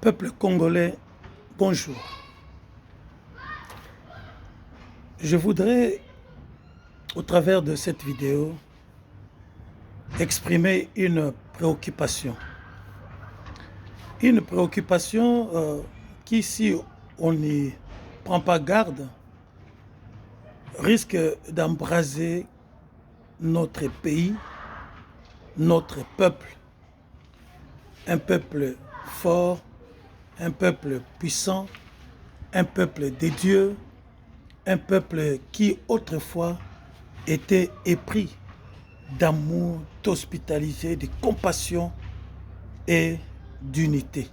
Peuple congolais, bonjour. Je voudrais, au travers de cette vidéo, exprimer une préoccupation. Une préoccupation qui, si on n'y prend pas garde, risque d'embraser notre pays, notre peuple. Un peuple fort, un peuple puissant, un peuple de Dieu, un peuple qui autrefois était épris d'amour, d'hospitalité, de compassion et d'unité.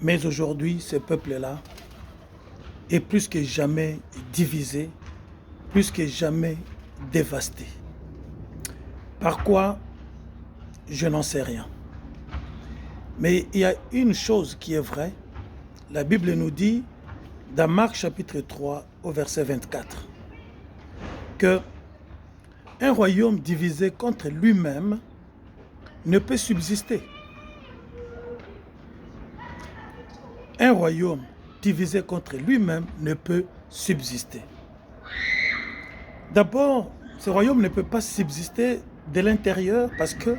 Mais aujourd'hui, ce peuple-là est plus que jamais divisé, plus que jamais dévasté. Par quoi? Je n'en sais rien. Mais il y a une chose qui est vraie. La Bible nous dit, dans Marc chapitre 3, au verset 24, que un royaume divisé contre lui-même ne peut subsister. Un royaume divisé contre lui-même ne peut subsister. D'abord, ce royaume ne peut pas subsister de l'intérieur parce que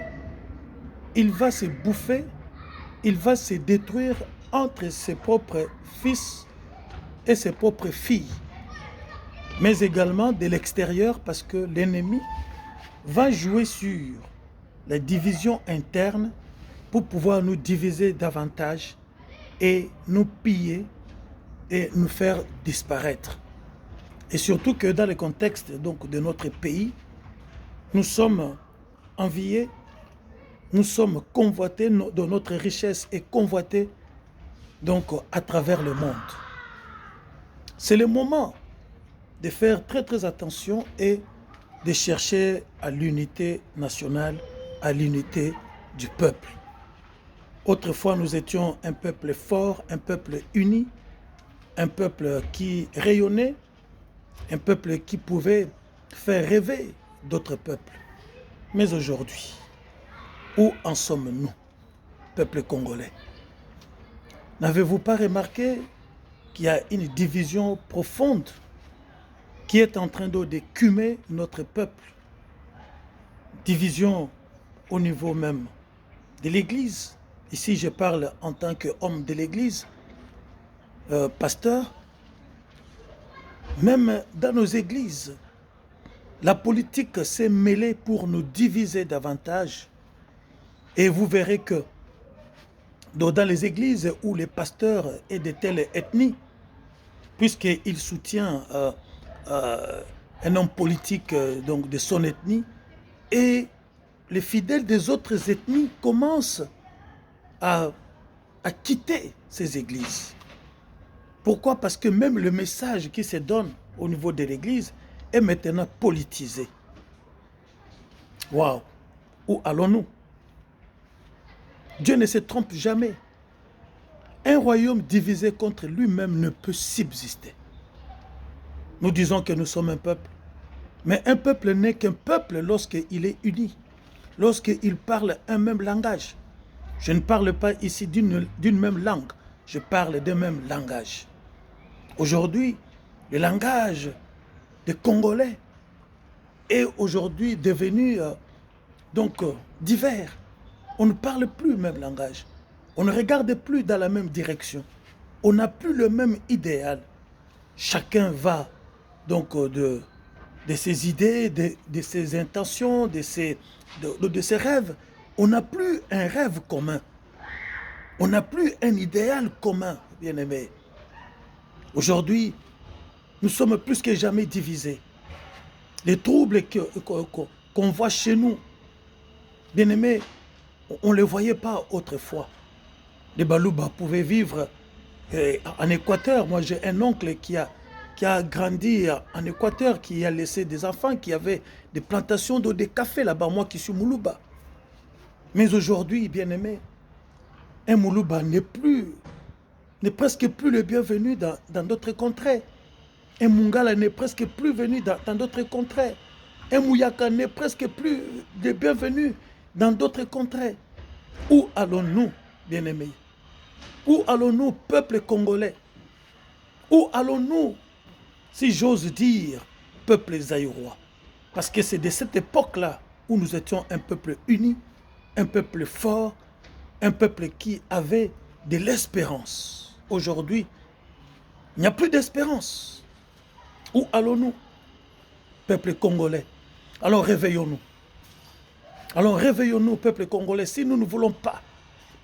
il va se bouffer, il va se détruire entre ses propres fils et ses propres filles, mais également de l'extérieur parce que l'ennemi va jouer sur la division interne pour pouvoir nous diviser davantage et nous piller et nous faire disparaître. Et surtout que dans le contexte donc, de notre pays, nous sommes enviés, nous sommes convoités, de notre richesse est convoitée donc, à travers le monde. C'est le moment de faire très attention et de chercher à l'unité nationale, à l'unité du peuple. Autrefois, nous étions un peuple fort, un peuple uni, un peuple qui rayonnait, un peuple qui pouvait faire rêver d'autres peuples. Mais aujourd'hui, où en sommes-nous, peuple congolais? N'avez-vous pas remarqué qu'il y a une division profonde qui est en train d'écumer notre peuple? Division au niveau même de l'Église. Ici, je parle en tant qu'homme de l'Église, pasteur. Même dans nos églises, la politique s'est mêlée pour nous diviser davantage. Et vous verrez que dans les églises où les pasteurs est de telle ethnie, puisqu'il soutient un homme politique donc de son ethnie, et les fidèles des autres ethnies commencent à quitter ces églises. Pourquoi? Parce que même le message qui se donne au niveau de l'église est maintenant politisé. Waouh! Où allons-nous? Dieu ne se trompe jamais. Un royaume divisé contre lui-même ne peut subsister. Nous disons que nous sommes un peuple. Mais un peuple n'est qu'un peuple lorsqu'il est uni, lorsqu'il parle un même langage. Je ne parle pas ici d'une même langue, je parle d'un même langage. Aujourd'hui, le langage des Congolais est aujourd'hui devenu divers. On ne parle plus le même langage. On ne regarde plus dans la même direction. On n'a plus le même idéal. Chacun va donc de ses idées, de ses intentions, de ses rêves. On n'a plus un rêve commun. On n'a plus un idéal commun, bien-aimés. Aujourd'hui, nous sommes plus que jamais divisés. Les troubles qu'on voit chez nous, bien-aimés, on ne les voyait pas autrefois. Les Balouba pouvaient vivre en Équateur. Moi, j'ai un oncle qui a grandi en Équateur, qui a laissé des enfants, qui avaient des plantations de café là-bas, moi qui suis Moulouba. Mais aujourd'hui, bien-aimés, un Moulouba n'est presque plus le bienvenu dans d'autres contrées. Un Mungala n'est presque plus venu dans d'autres contrées. Un Mouyaka n'est presque plus le bienvenu dans d'autres contrées. Où allons-nous, bien-aimés? Où allons-nous, peuple congolais? Où allons-nous, si j'ose dire, peuple zaïrois? Parce que c'est de cette époque-là où nous étions un peuple uni, un peuple fort, un peuple qui avait de l'espérance. Aujourd'hui, il n'y a plus d'espérance. Où allons-nous, peuple congolais? Alors réveillons-nous. Alors réveillons-nous, peuple congolais, si nous ne voulons pas,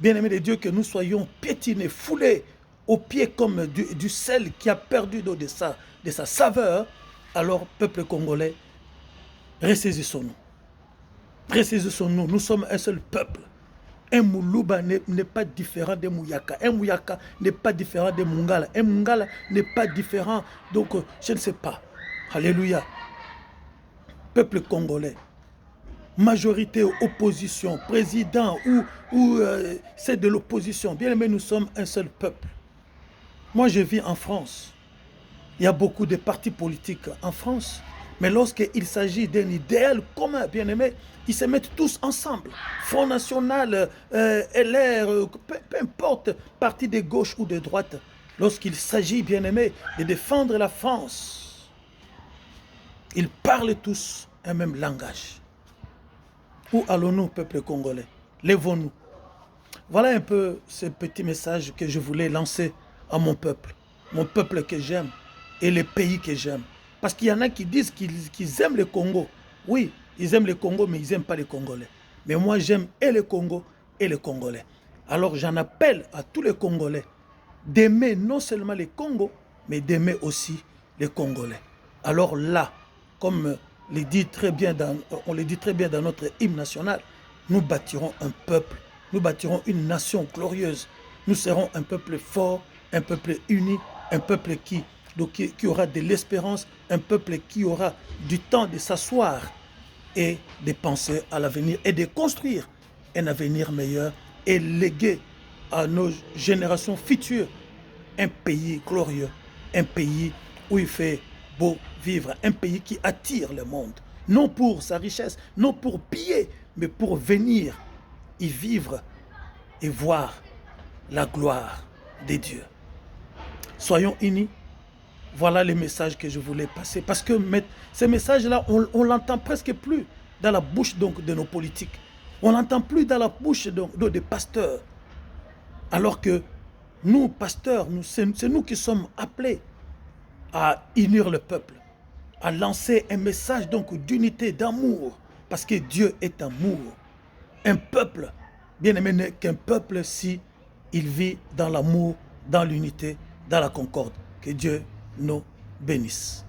bien-aimés de Dieu, que nous soyons piétinés, foulés aux pieds comme du sel qui a perdu de sa saveur. Alors, peuple congolais, ressaisissons-nous. Ressaisissons-nous, nous sommes un seul peuple. Un Moulouba n'est pas différent de Mouyaka. Un Mouyaka n'est pas différent de Mungala. Un Mungala n'est pas différent. Donc, je ne sais pas. Alléluia. Peuple congolais. Majorité, opposition, président ou c'est de l'opposition. Bien aimé, nous sommes un seul peuple. Moi, je vis en France. Il y a beaucoup de partis politiques en France. Mais lorsqu'il s'agit d'un idéal commun, bien aimé, ils se mettent tous ensemble. Front National, LR, peu importe, parti de gauche ou de droite. Lorsqu'il s'agit, bien aimé, de défendre la France, ils parlent tous un même langage. Où allons-nous, peuple congolais? Lèvons-nous. Voilà un peu ce petit message que je voulais lancer à mon peuple que j'aime et le pays que j'aime. Parce qu'il y en a qui disent qu'ils aiment le Congo. Oui, ils aiment le Congo, mais ils n'aiment pas les Congolais. Mais moi, j'aime et le Congo et les Congolais. Alors, j'en appelle à tous les Congolais d'aimer non seulement les Congos, mais d'aimer aussi les Congolais. Alors là, comme on le dit très bien dans notre hymne national, nous bâtirons un peuple, nous bâtirons une nation glorieuse. Nous serons un peuple fort, un peuple uni, un peuple qui aura de l'espérance, un peuple qui aura du temps de s'asseoir et de penser à l'avenir et de construire un avenir meilleur et léguer à nos générations futures un pays glorieux, un pays où il fait beau vivre, un pays qui attire le monde, non pour sa richesse, non pour piller, mais pour venir y vivre et voir la gloire de Dieu. Soyons unis. Voilà les messages que je voulais passer. Parce que ces messages-là, on l'entend presque plus dans la bouche donc, de nos politiques. On l'entend plus dans la bouche des pasteurs. Alors que nous, pasteurs, c'est nous qui sommes appelés à unir le peuple, à lancer un message donc d'unité, d'amour. Parce que Dieu est amour. Un peuple, bien aimé, n'est qu'un peuple si il vit dans l'amour, dans l'unité, dans la concorde. Que Dieu nous bénisse.